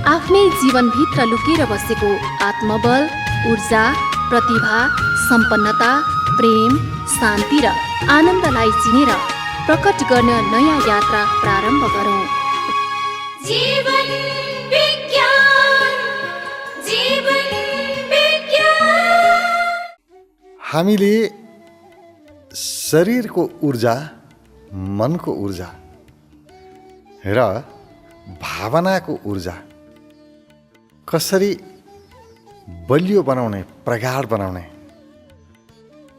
आफ्नै जीवनभित्र लुकेर बसेको आत्मबल, ऊर्जा, प्रतिभा, सम्पन्नता, प्रेम, शान्ति र आनन्दलाई चिनेर प्रकट गर्न नयाँ यात्रा प्रारम्भ गरौँ। जीवन विज्ञान, जीवन विज्ञान। हामीले शरीरको ऊर्जा, मनको ऊर्जा र भावनाको ऊर्जा कसरी बलियो बनाउने, प्रगाढ बनाउने,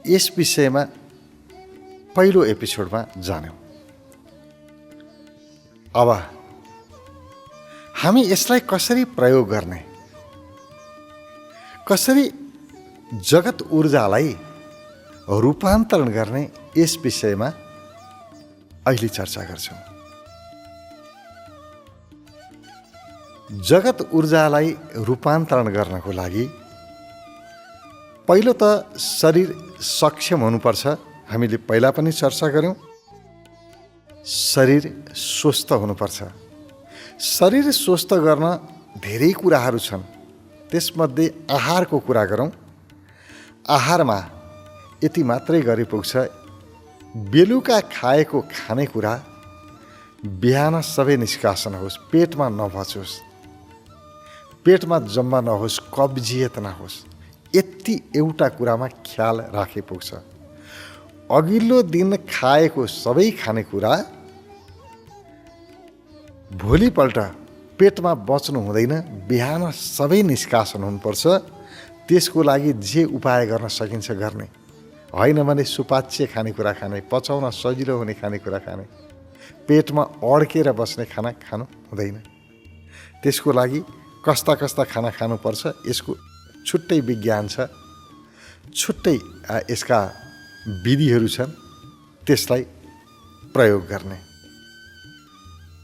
यस विषयमा पहिलो एपिसोडमा जान्यौँ। अब हामी यसलाई कसरी प्रयोग गर्ने, कसरी जगत ऊर्जालाई रूपान्तरण गर्ने, यस विषयमा अहिले चर्चा गर्छौँ। जगत ऊर्जालाई रूपान्तरण गर्नको लागि पहिलो त शरीर सक्षम हुनुपर्छ। हामीले पहिला पनि चर्चा गऱ्यौँ। शरीर स्वस्थ हुनुपर्छ। शरीर स्वस्थ गर्न धेरै कुराहरू छन्। त्यसमध्ये आहारको कुरा गरौँ। आहारमा यति मात्रै गरे पुग्छ, बेलुका खाएको खानेकुरा बिहान सबै निष्कासन होस्, पेटमा नभचोस्, पेटमा जम्मा नहोस्, कब्जियत नहोस्। यति एउटा कुरामा ख्याल राखे पुग्छ। अघिल्लो दिन खाएको सबै खानेकुरा भोलिपल्ट पेटमा बच्नु हुँदैन, बिहान सबै निष्कासन हुनुपर्छ। त्यसको लागि जे उपाय गर्न सकिन्छ गर्ने, होइन भने सुपाच्य खानेकुरा खाने, पचाउन सजिलो हुने खानेकुरा खाने, पेटमा अड्केर बस्ने खाना खानु हुँदैन। त्यसको लागि कस्ता कस्ता खाना खानुपर्छ, यसको छुट्टै विज्ञान छ, छुट्टै यसका विधिहरू छन्, त्यसलाई प्रयोग गर्ने।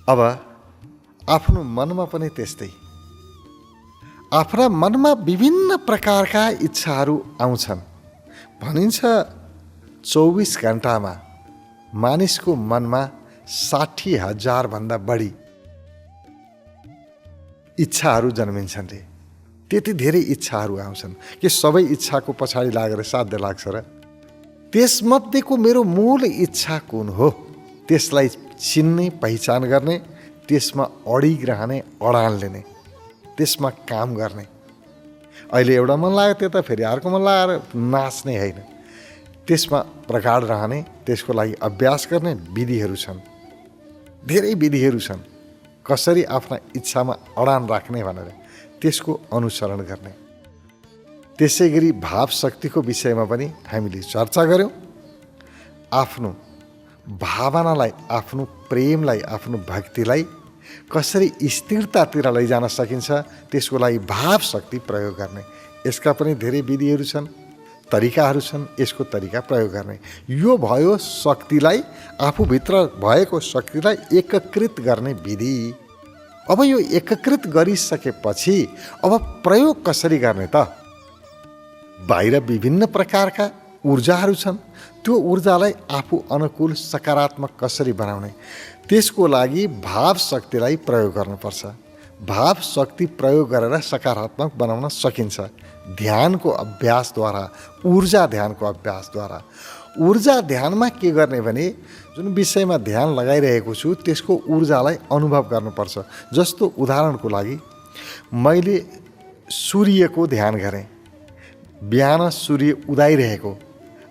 अब आफ्नो मनमा पनि त्यस्तै, आफ्ना मनमा विभिन्न प्रकारका इच्छाहरू आउँछन्। भनिन्छ 24 घण्टामा मानिसको मनमा 60,000 भन्दा बढी इच्छाहरू जन्मिन्छन् रे। त्यति धेरै इच्छाहरू आउँछन् कि सबै इच्छाको पछाडि लागेर साध्य लाग्छ र? त्यसमध्येको मेरो मूल इच्छा कुन हो, त्यसलाई चिन्ने, पहिचान गर्ने, त्यसमा अडिग रहने, अडान लिने, त्यसमा काम गर्ने। अहिले एउटा मन लाग्यो, त्यता फेरि अर्को मन लगाएर नाच्ने होइन, त्यसमा प्रगाढ रहने, त्यसको लागि अभ्यास गर्ने विधिहरू छन्। धेरै विधिहरू छन् कसरी आफ्ना इच्छामा अडान राख्ने भनेर, त्यसको अनुसरण गर्ने। त्यसै गरी भाव शक्तिको विषयमा पनि हामीले चर्चा गऱ्यौँ। आफ्नो भावनालाई, आफ्नो प्रेमलाई, आफ्नो भक्तिलाई कसरी स्थिरतातिर लैजान सकिन्छ, त्यसको लागि भाव शक्ति प्रयोग गर्ने। यसका पनि धेरै विधिहरू छन्, तरिकाहरू छन्, यसको तरिका प्रयोग गर्ने। यो भयो शक्तिलाई, आफूभित्र भएको शक्तिलाई एकीकृत गर्ने विधि। अब यो एकीकृत गरिसकेपछि अब प्रयोग कसरी गर्ने त? बाहिर विभिन्न प्रकारका ऊर्जाहरू छन्, त्यो ऊर्जालाई आफू अनुकूल सकारात्मक कसरी बनाउने, त्यसको लागि भाव शक्तिलाई प्रयोग गर्नुपर्छ। भाव शक्ति प्रयोग गरेर सकारात्मक बनाउन सकिन्छ ध्यानको अभ्यासद्वारा, ऊर्जा ध्यानको अभ्यासद्वारा। ऊर्जा ध्यानमा के गर्ने भने, जुन विषयमा ध्यान लगाइरहेको छु त्यसको ऊर्जालाई अनुभव गर्नुपर्छ। जस्तो उदाहरणको लागि मैले सूर्यको ध्यान गरेँ। बिहान सूर्य उदाइरहेको,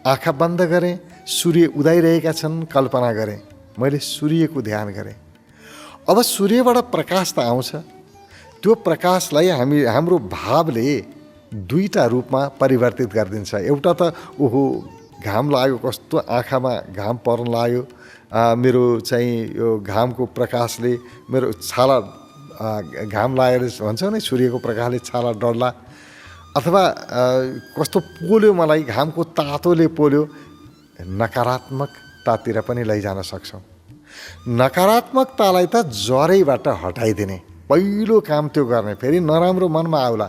आँखा बन्द गरेँ, सूर्य उदाइरहेका छन्, कल्पना गरेँ, मैले सूर्यको ध्यान गरेँ। अब सूर्यबाट प्रकाश त आउँछ, त्यो प्रकाशलाई हाम्रो भावले दुईटा रूपमा परिवर्तित गरिदिन्छ। एउटा त ओहो घाम लाग्यो, कस्तो आँखामा घाम पर्न लाग्यो, मेरो चाहिँ यो घामको प्रकाशले मेरो छाला, घाम लागेर भन्छ नि सूर्यको प्रकाशले छाला डढ्ला, अथवा कस्तो पोल्यो मलाई, घामको तातोले पोल्यो। नकारात्मकतातिर पनि लैजान सक्छौँ। नकारात्मकतालाई त जरैबाट हटाइदिने पहिलो काम त्यो गर्ने। फेरि नराम्रो मनमा आउला,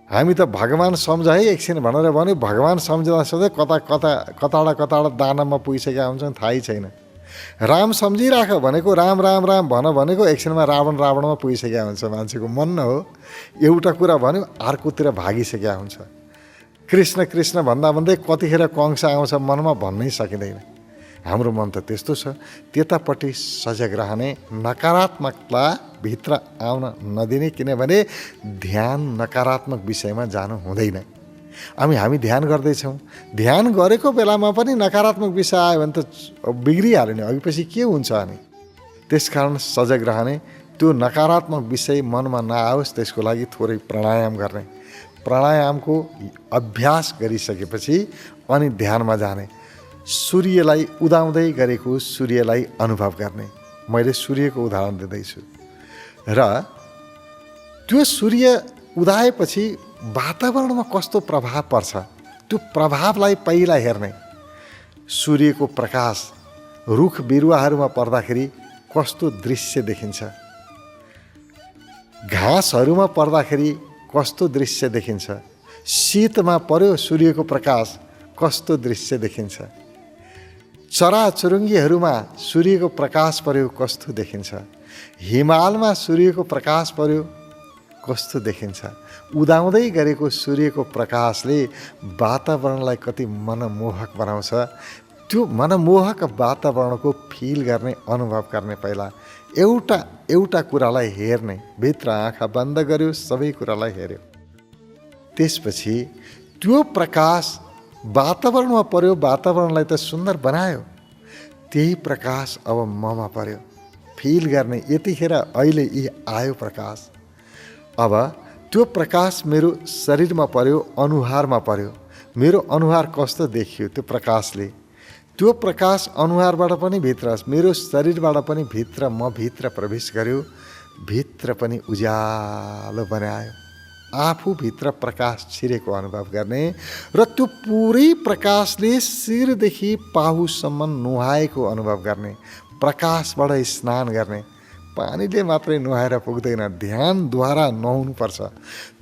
हामी त भगवान् सम्झ है एकछिन भनेर भन्यो, भगवान् सम्झँदा सधैँ कता दानामा पुगिसकेका हुन्छन् थाहै छैन। राम सम्झिराख भनेको राम राम राम भन भनेको एकछिनमा रावण रावणमा पुगिसकेका हुन्छ। मान्छेको मन न हो, एउटा कुरा भन्यो अर्कोतिर भागिसकेका हुन्छ। कृष्ण कृष्ण भन्दा भन्दै कतिखेर कंस आउँछ मनमा भन्नै सकिँदैन। हाम्रो मन त त्यस्तो छ। त्यतापट्टि सजग रहने, नकारात्मकता भित्र आउन नदिने, किनभने ध्यान नकारात्मक विषयमा जानु हुँदैन। हामी ध्यान गर्दैछौँ, ध्यान गरेको बेलामा पनि नकारात्मक विषय आयो भने त बिग्रिहाल्यो नि, अघिपछि के हुन्छ अनि। त्यसकारण सजग रहने, त्यो नकारात्मक विषय मनमा नआओस् त्यसको लागि थोरै प्राणायाम गर्ने। प्राणायामको अभ्यास गरिसकेपछि अनि ध्यानमा जाने। सूर्यलाई उदाउँदै गरेको सूर्यलाई अनुभव गर्ने। मैले सूर्यको उदाहरण दिँदैछु र त्यो सूर्य उदाएपछि वातावरणमा कस्तो प्रभाव पर्छ त्यो प्रभावलाई पहिला हेर्ने। सूर्यको प्रकाश रुख बिरुवाहरूमा पर्दाखेरि कस्तो दृश्य देखिन्छ, घाँसहरूमा पर्दाखेरि कस्तो दृश्य देखिन्छ, शीतमा पर्यो सूर्यको प्रकाश कस्तो दृश्य देखिन्छ, चराचुरुङ्गीहरूमा सूर्यको प्रकाश पर्यो कस्तो देखिन्छ, हिमालमा सूर्यको प्रकाश पर्यो कस्तो देखिन्छ। उदाउँदै गरेको सूर्यको प्रकाशले वातावरणलाई कति मनमोहक बनाउँछ। त्यो मनमोहक वातावरणको फिल गर्ने, अनुभव गर्ने। पहिला एउटा कुरालाई हेर्ने, भित्र आँखा बन्द गर्यो, सबै कुरालाई हेऱ्यो। त्यसपछि त्यो प्रकाश वातावरणमा पर्यो, वातावरणलाई त सुन्दर बनायो। त्यही प्रकाश अब ममा पर्यो, फिल गर्ने। यतिखेर अहिले यी आयो प्रकाश। अब त्यो प्रकाश मेरो शरीरमा पर्यो, अनुहारमा पर्यो। मेरो अनुहार कस्तो देखियो त्यो प्रकाशले। त्यो प्रकाश अनुहारबाट पनि भित्र, मेरो शरीरबाट पनि भित्र, म भित्र प्रवेश गर्यो, भित्र पनि उज्यालो बनायो। आफूभित्र प्रकाश छिरेको अनुभव गर्ने र त्यो पुरै प्रकाशले शिरदेखि पाहुसम्म नुहाएको अनुभव गर्ने। प्रकाशबाट स्नान गर्ने। पानीले मात्रै नुहाएर पुग्दैन, ध्यानद्वारा नुहाउनुपर्छ।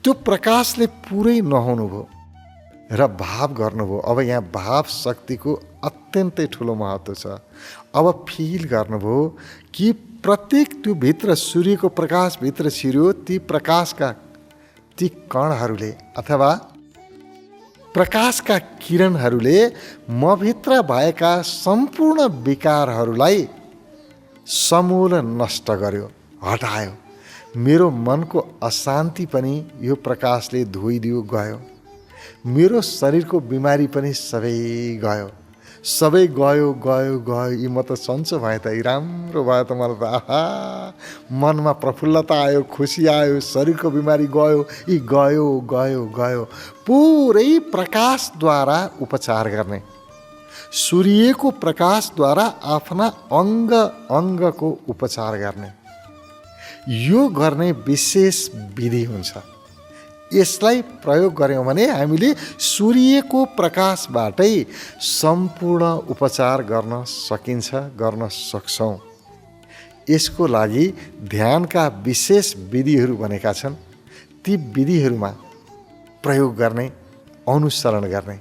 त्यो प्रकाशले पुरै नुहाउनुभयो र भाव गर्नुभयो। अब यहाँ भाव शक्तिको अत्यन्तै ठुलो महत्त्व छ। अब फिल गर्नुभयो कि प्रत्येक त्यो भित्र सूर्यको प्रकाश भित्र छिर्यो, ती प्रकाशका ती कणहरूले अथवा प्रकाशका किरणहरूले म भित्र भएका सम्पूर्ण विकारहरूलाई समूल नष्ट गर्यो, हटायो। मेरो मनको अशान्ति पनि यो प्रकाशले धोइदियो, गयो। मेरो शरीरको बिमारी पनि सबै गयो, सबै गयो गयो गयो। यी म त सन्चो भएँ त, यी राम्रो भयो त, मलाई त आहा मनमा प्रफुल्लता आयो, खुसी आयो, शरीरको बिमारी गयो, यी गयो गयो गयो। पुरै प्रकाशद्वारा उपचार गर्ने, सूर्यको प्रकाशद्वारा आफ्ना अङ्ग अङ्गको उपचार गर्ने। यो गर्ने विशेष विधि हुन्छ। यसलाई प्रयोग गऱ्यौँ भने हामीले सूर्यको प्रकाशबाटै सम्पूर्ण उपचार गर्न सकिन्छ, गर्न सक्छौँ। यसको लागि ध्यानका विशेष विधिहरू बनेका छन्। ती विधिहरूमा प्रयोग गर्ने, अनुसरण गर्ने।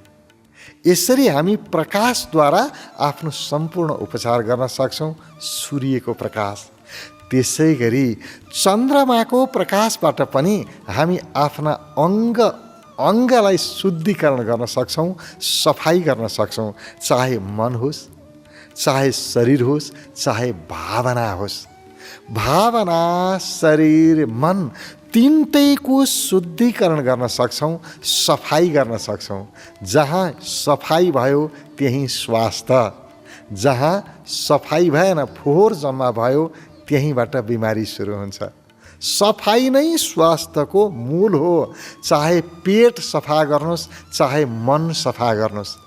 यसरी हामी प्रकाशद्वारा आफ्नो सम्पूर्ण उपचार गर्न सक्छौँ, सूर्यको प्रकाश। त्यसै गरी चन्द्रमाको प्रकाशबाट पनि हामी आफ्ना अङ्गलाई शुद्धिकरण गर्न सक्छौँ, सफाई गर्न सक्छौँ। चाहे मन होस्, चाहे शरीर होस्, चाहे भावना होस्। भावना, शरीर, मन तिनटैको शुद्धिकरण गर्न सक्छौँ, सफाई गर्न सक्छौँ। जहाँ सफाई भयो त्यहीँ स्वास्थ्य, जहाँ सफाई भएन, फोहोर जम्मा भयो, त्यहीँबाट बिमारी सुरु हुन्छ। सफाई नै स्वास्थ्यको मूल हो। चाहे पेट सफा गर्नुहोस्, चाहे मन सफा गर्नुहोस्।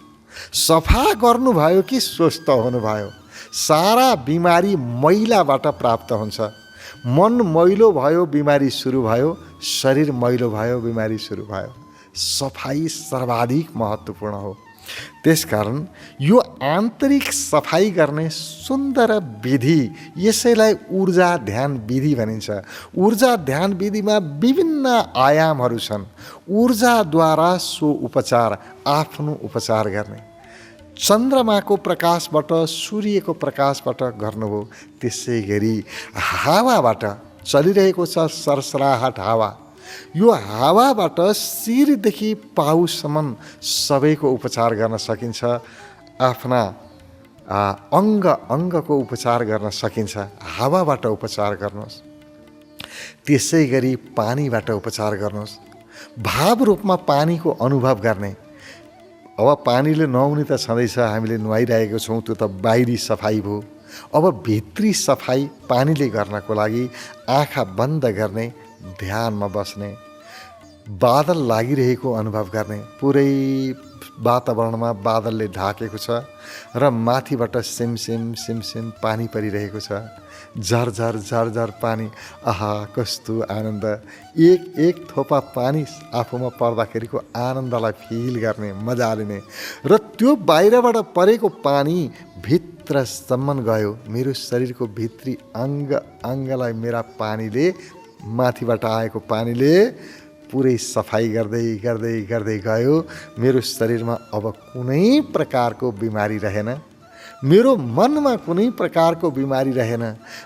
सफा गर्नुभयो कि स्वस्थ हुनुभयो। सारा बिमारी मैलाबाट प्राप्त हुन्छ। मन मैलो भयो, बिमारी सुरु भयो। शरीर मैलो भयो, बिमारी सुरु भयो। सफाई सर्वाधिक महत्त्वपूर्ण हो। त्यसकारण यो आन्तरिक सफाई गर्ने सुन्दर विधि, यसैलाई ऊर्जा ध्यान विधि भनिन्छ। ऊर्जा ध्यान विधिमा विभिन्न आयामहरू छन्। ऊर्जाद्वारा सो उपचार, आफ्नो उपचार गर्ने। चन्द्रमाको प्रकाशबाट सूर्यको प्रकाशबाट गर्नुभयो। त्यसै गरी हावाबाट चलिरहेको छ सरसराहट हावा। यो हावाबाट शिरदेखि पाउसम्म सबैको उपचार गर्न सकिन्छ। आफ्ना अङ्गको उपचार गर्न सकिन्छ। हावाबाट उपचार गर्नुहोस्। त्यसै गरी पानीबाट उपचार गर्नुहोस्। भाव रूपमा पानीको अनुभव गर्ने। अब पानीले नुहाउने त छँदैछ, हामीले नुहाइरहेको छौँ, त्यो त बाहिरी सफाइ भयो। अब भित्री सफाइ पानीले गर्नको लागि आँखा बन्द गर्ने, ध्यानमा बस्ने, बादल लागिरहेको अनुभव गर्ने। पुरै वातावरणमा बादलले ढाकेको छ र माथिबाट सिमसिम सिमसिम पानी परिरहेको छ। झरझर झरझर पानी। आहा, कस्तो आनन्द! एक एक थोपा पानी आफूमा पर्दाखेरिको आनन्दलाई फिल गर्ने, मजा लिने। र त्यो बाहिरबाट परेको पानी भित्रसम्म गयो। मेरो शरीरको भित्री अङ्गलाई मेरा पानीले, माथिबाट आएको पानीले पुरै सफाइ गर्दै गर्दै गर्दै गयो। मेरो शरीरमा अब कुनै प्रकारको बिमारी रहेन। मेरो मनमा कुनै प्रकारको बिमारी रहेन।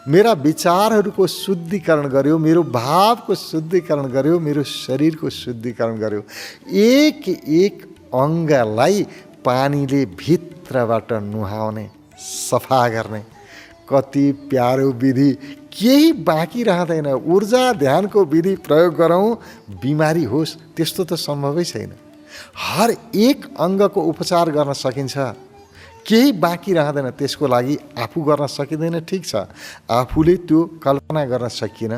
मेरा विचारहरूको शुद्धिकरण गर्यो, मेरो भावको शुद्धिकरण गर्यो, मेरो शरीरको शुद्धिकरण गर्यो। एक एक अङ्गलाई पानीले भित्रबाट नुहाउने, सफा गर्ने। कति प्यारो विधि! केही बाँकी रहँदैन। ऊर्जा ध्यानको विधि प्रयोग गरौँ, बिमारी होस् त्यस्तो त सम्भवै छैन। हर एक अङ्गको उपचार गर्न सकिन्छ। केही बाँकी रहँदैन। त्यसको लागि आफू गर्न सकिँदैन, ठिक छ, आफूले त्यो कल्पना गर्न सकिएन,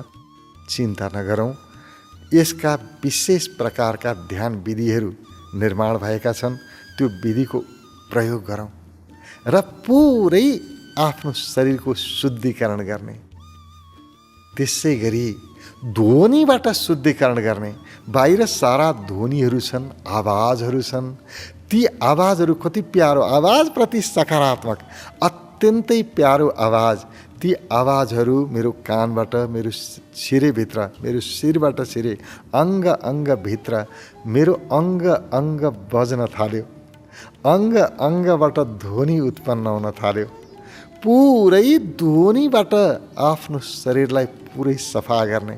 चिन्ता नगरौँ। यसका विशेष प्रकारका ध्यान विधिहरू निर्माण भएका छन्। त्यो विधिको प्रयोग गरौँ र पुरै आफ्नो शरीरको शुद्धिकरण गर्ने। त्यसै गरी ध्वनिबाट शुद्धिकरण गर्ने। बाहिर सारा ध्वनिहरू छन्, आवाजहरू छन्। ती आवाजहरू कति प्यारो, आवाजप्रति सकारात्मक, अत्यन्तै प्यारो आवाज। ती आवाजहरू मेरो कानबाट, मेरो शिरभित्र, मेरो शिरबाट शिरे, अङ्गभित्र मेरो अङ्ग बज्न थाल्यो। अङ्गबाट ध्वनि उत्पन्न हुन थाल्यो। पुरै ध्वनिबाट आफ्नो शरीरलाई पुरै सफा गर्ने।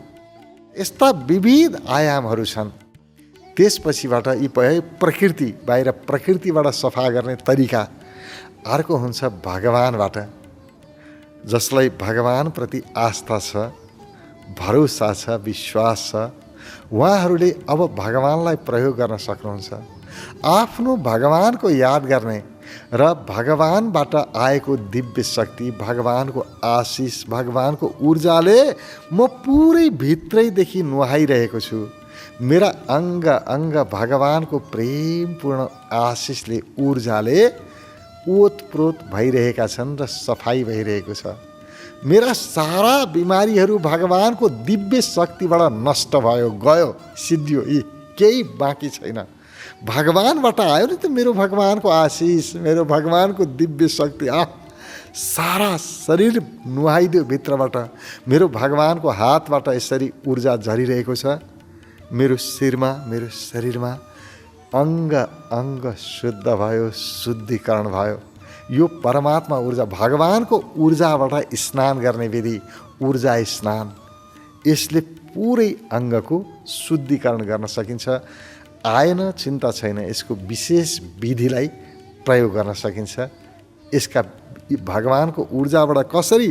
यस्ता विविध आयामहरू छन्। त्यसपछिबाट यी प्रकृति, बाहिर प्रकृतिबाट सफा गर्ने तरिका। अर्को हुन्छ भगवानबाट। जसलाई भगवानप्रति आस्था छ, भरोसा छ, विश्वास छ, उहाँहरूले अब भगवानलाई प्रयोग गर्न सक्नुहुन्छ। आफ्नो भगवानको याद गर्ने र भगवानबाट आएको दिव्य शक्ति, भगवानको आशिष, भगवानको ऊर्जाले म पुरै भित्रैदेखि नुहाइरहेको छु। मेरा अङ्ग भगवानको प्रेमपूर्ण आशिषले, ऊर्जाले ओतप्रोत भइरहेका छन् र सफाइ भइरहेको छ। मेरा सारा बिमारीहरू भगवानको दिव्य शक्तिबाट नष्ट भयो, गयो, सिद्धियो। यी केही बाँकी छैन। भगवानबाट आयो नि त मेरो भगवानको आशिष, मेरो भगवानको दिव्य शक्ति। सारा शरीर नुहाइदियो भित्रबाट। मेरो भगवानको हातबाट यसरी ऊर्जा झरिरहेको छ। मेरो शिरमा, मेरो शरीरमा अङ्ग शुद्ध भयो, शुद्धिकरण भयो। यो परमात्मा ऊर्जा, भगवानको ऊर्जाबाट स्नान गर्ने विधि, ऊर्जा स्नान। यसले पुरै अङ्गको शुद्धिकरण गर्न सकिन्छ। आएन, चिन्ता छैन, यसको विशेष विधिलाई प्रयोग गर्न सकिन्छ। यसका भगवानको ऊर्जाबाट कसरी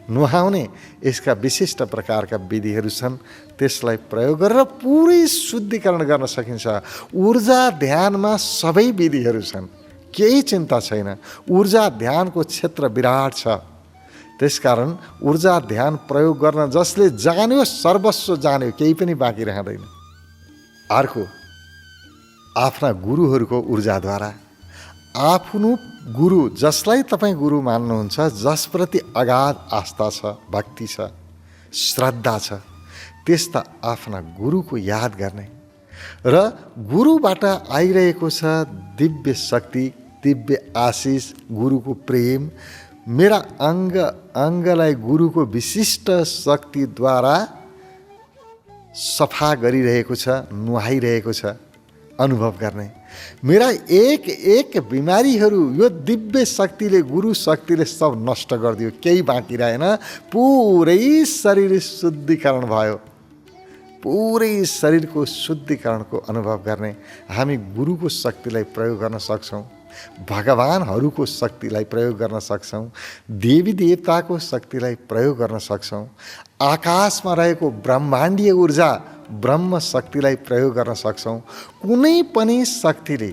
नुहाउने, यसका विशिष्ट प्रकारका विधिहरू छन्। त्यसलाई प्रयोग गरेर पुरै शुद्धिकरण गर्न सकिन्छ। ऊर्जा ध्यानमा सबै विधिहरू छन्, केही चिन्ता छैन। ऊर्जा ध्यानको क्षेत्र विराट छ। त्यसकारण ऊर्जा ध्यान प्रयोग गर्न जसले जान्यो, सर्वस्व जान्यो, केही पनि बाँकी रहँदैन। अर्को, आफ्ना गुरुहरूको ऊर्जाद्वारा। आफ्नो गुरु, जसलाई तपाईँ गुरु मान्नुहुन्छ, जसप्रति अगाध आस्था छ, भक्ति छ, श्रद्धा छ, त्यस्ता आफ्ना गुरुको याद गर्ने र गुरुबाट आइरहेको छ दिव्य शक्ति, दिव्य आशिष, गुरुको प्रेम। मेरा अङ्गलाई गुरुको विशिष्ट शक्तिद्वारा सफा गरिरहेको छ, नुहाइरहेको छ। अनुभव गर्ने। मेरा एक एक बिमारीहरू यो दिव्य शक्तिले, गुरु शक्तिले सब नष्ट गरिदियो, केही बाँकी रहेन। पुरै शरीर शुद्धिकरण भयो। पुरै शरीरको शुद्धिकरणको अनुभव गर्ने हामी गुरुको शक्तिलाई प्रयोग गर्न सक्छौँ, भगवानहरूको शक्तिलाई प्रयोग गर्न सक्छौँ, देवी देवताको शक्तिलाई प्रयोग गर्न सक्छौँ, आकाशमा रहेको ब्रह्माण्डीय ऊर्जा ब्रह्म शक्तिलाई प्रयोग गर्न सक्छौँ। कुनै पनि शक्तिले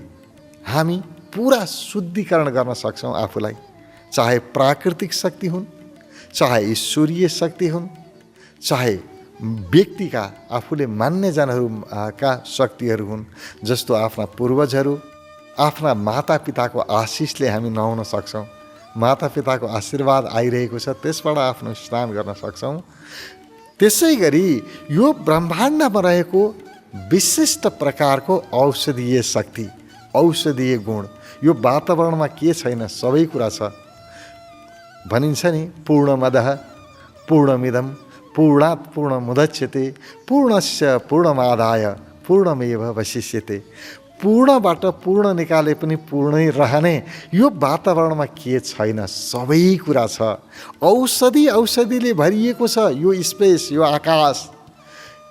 हामी पुरा शुद्धिकरण गर्न सक्छौँ आफूलाई, चाहे प्राकृतिक शक्ति हुन्, चाहे ईश्वरीय शक्ति हुन्, चाहे व्यक्तिका आफूले मान्यजनहरूका शक्तिहरू हुन्। जस्तो आफ्ना पूर्वजहरू, आफ्ना मातापिताको आशिषले हामी नुहाउन सक्छौँ, मातापिताको आशीर्वाद आइरहेको छ, त्यसबाट आफ्नो स्नान गर्न सक्छौँ। त्यसै गरी यो ब्रह्माण्डमा रहेको विशिष्ट प्रकारको औषधीय शक्ति, औषधीय गुण, यो वातावरणमा के छैन सबै कुरा छ। भनिन्छ नि, पूर्णमदः पूर्णमिदं पूर्णात् पूर्णमुदच्यते पूर्णस्य पूर्णमादाय पूर्णमेवावशिष्यते। पूर्णबाट पूर्ण निकाले पनि पूर्णै रहने यो वातावरणमा के छैन, सबै कुरा छ। औषधिले भरिएको छ यो स्पेस, यो आकाश।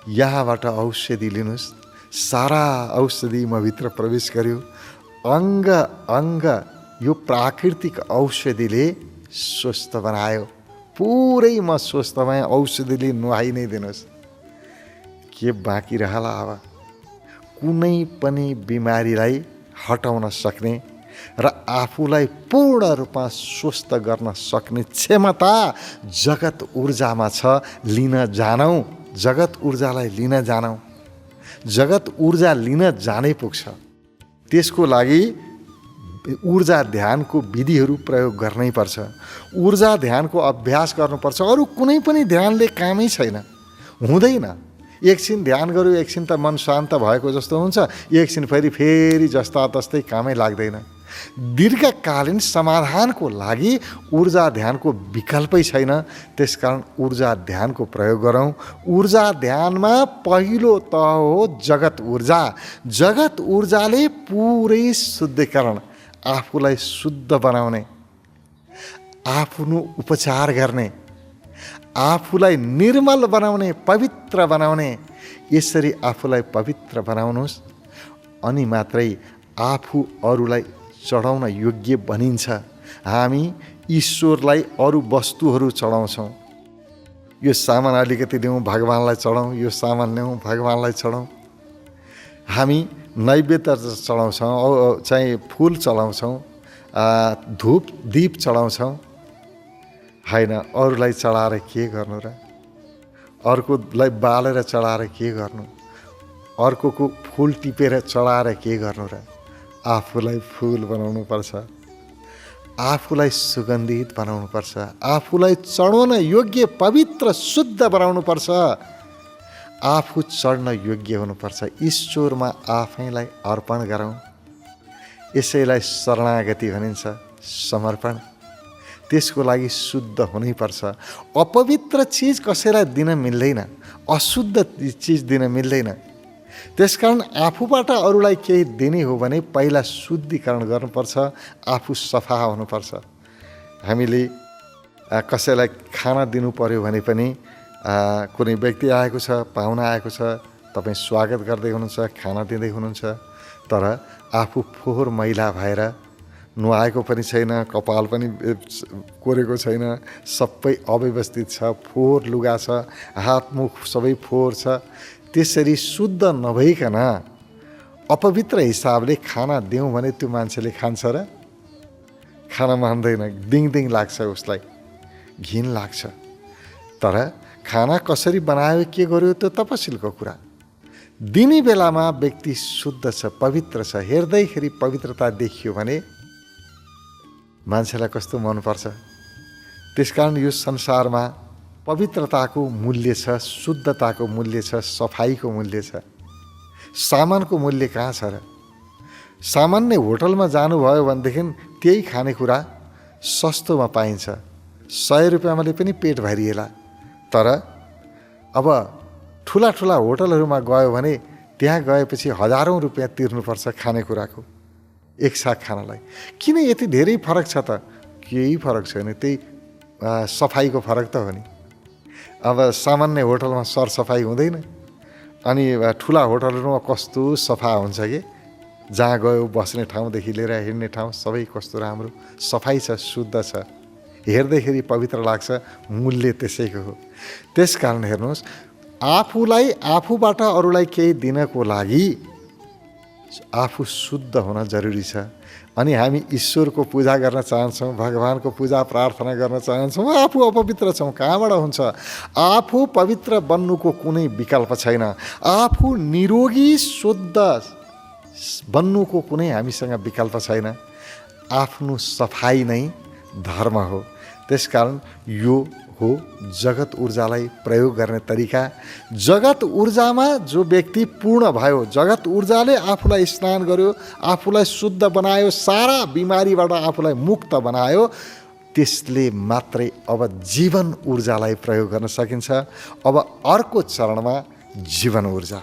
यहाँबाट औषधि लिनुहोस्। सारा औषधि म भित्र प्रवेश गर्यो। अङ्ग अङ्ग यो प्राकृतिक औषधिले स्वस्थ बनायो। पुरै म स्वस्थ भएँ, औषधिले नुहाइ नै दिनुहोस्। के बाँकी रहला अब? कुनै पनि बिमारीलाई हटाउन सक्ने र आफूलाई पूर्ण रूपमा स्वस्थ गर्न सक्ने क्षमता जगत ऊर्जामा छ। लिन जानौँ, जगत ऊर्जालाई लिन जानौँ। जगत ऊर्जा लिन जानै पुग्छ। त्यसको लागि ऊर्जा ध्यानको विधिहरू प्रयोग गर्नै पर्छ। ऊर्जा ध्यानको अभ्यास गर्नुपर्छ। अरू कुनै पनि ध्यानले कामै छैन, हुँदैन। एकछिन ध्यान गर्यो, एकछिन त मन शान्त भएको जस्तो हुन्छ, एकछिन फेरि जस्ता तस्तै कामै लाग्दैन। दीर्घकालीन समाधानको लागि ऊर्जा ध्यानको विकल्पै छैन। त्यसकारण ऊर्जा ध्यानको प्रयोग गरौँ। ऊर्जा ध्यानमा पहिलो तह हो जगत ऊर्जा। जगत ऊर्जाले पुरै शुद्धिकरण, आफूलाई शुद्ध बनाउने, आफ्नो उपचार गर्ने, आफूलाई निर्मल बनाउने, पवित्र बनाउने। यसरी आफूलाई पवित्र बनाउनुहोस्, अनि मात्रै आफू अरूलाई चढाउन योग्य बनिन्छ। हामी ईश्वरलाई अरू वस्तुहरू चढाउँछौँ। यो सामान अलिकति ल्याउँ भगवानलाई चढाउँ, यो सामान ल्याउँ भगवानलाई चढाउँ। हामी नैवेद्य चढाउँछौँ, चाहिँ फुल चढाउँछौँ, धूप दीप चढाउँछौँ, होइन अरूलाई चढाएर के गर्नु र? अर्कोलाई बालेर चढाएर के गर्नु? अर्कोको फुल टिपेर चढाएर के गर्नु र? आफूलाई फुल बनाउनु पर्छ, आफूलाई सुगन्धित बनाउनु पर्छ, आफूलाई चढाउन योग्य पवित्र शुद्ध बनाउनु पर्छ, आफू चढ्न योग्य हुनुपर्छ। ईश्वरमा आफैलाई अर्पण गरौँ। यसैलाई शरणागति भनिन्छ, समर्पण। त्यसको लागि शुद्ध हुनैपर्छ। अपवित्र चिज कसैलाई दिन मिल्दैन, अशुद्ध चिज दिन मिल्दैन। त्यसकारण आफूबाट अरूलाई केही दिने हो भने पहिला शुद्धिकरण गर्नुपर्छ, आफू सफा हुनुपर्छ। हामीले कसैलाई खाना दिनु पर्यो भने पनि कुनै व्यक्ति आएको छ, पाहुना आएको छ, तपाईँ स्वागत गर्दै हुनुहुन्छ, खाना दिँदै हुनुहुन्छ, तर आफू फोहोर मैला भएर नुहाएको पनि छैन, कपाल पनि कोरेको छैन, सबै अव्यवस्थित छ, फोहोर लुगा छ, हात मुख सबै फोहोर छ, त्यसरी शुद्ध नभइकन अपवित्र हिसाबले खाना दिउँ भने त्यो मान्छेले खान्छ र? खान मान्दैन, दिङ लाग्छ, उसलाई घिन लाग्छ। तर खाना कसरी बनायो, के गर्यो, त्यो तपसिलको कुरा। दिने बेलामा व्यक्ति शुद्ध छ, पवित्र छ, हेर्दैखेरि पवित्रता देखियो भने मान्छेलाई कस्तो मनपर्छ। त्यसकारण यो संसारमा पवित्रताको मूल्य छ, शुद्धताको मूल्य छ, सफाइको मूल्य छ। सामानको मूल्य कहाँ छ र? सामान्य होटलमा जानुभयो भनेदेखि त्यही खानेकुरा सस्तोमा पाइन्छ, 100 रुपियाँमाले पनि पेट भरिएला। तर अब ठुला होटलहरूमा गयो भने त्यहाँ गएपछि हजारौँ रुपियाँ तिर्नुपर्छ खानेकुराको एक साग खानलाई। किन यति धेरै फरक छ त? केही फरक छैन, त्यही सफाइको फरक त हो नि। अब सामान्य होटलमा सरसफाइ हुँदैन, अनि ठुला होटलहरूमा कस्तो सफा हुन्छ कि, जहाँ गयो बस्ने ठाउँदेखि लिएर हिँड्ने ठाउँ सबै कस्तो राम्रो सफाइ छ, शुद्ध छ, हेर्दैखेरि पवित्र लाग्छ। मूल्य त्यसैको हो। त्यस कारण हेर्नुहोस्, आफूलाई आफूबाट अरूलाई केही दिनको लागि आफू शुद्ध हुन जरुरी छ। अनि हामी ईश्वरको पूजा गर्न चाहन्छौँ, भगवानको पूजा प्रार्थना गर्न चाहन्छौँ, आफू अपवित्र छौँ, कहाँबाट हुन्छ? आफू पवित्र बन्नुको कुनै विकल्प छैन। आफू निरोगी शुद्ध बन्नुको कुनै हामीसँग विकल्प छैन। आफ्नो सफाइ नै धर्म हो। त्यसकारण यो हो जगत ऊर्जालाई प्रयोग गर्ने तरिका। जगत ऊर्जामा जो व्यक्ति पूर्ण भयो, जगत ऊर्जाले आफूलाई स्नान गर्यो, आफूलाई शुद्ध बनायो, सारा बिमारीबाट आफूलाई मुक्त बनायो, त्यसले मात्रै अब जीवन ऊर्जालाई प्रयोग गर्न सकिन्छ। अब अर्को चरणमा जीवन ऊर्जा।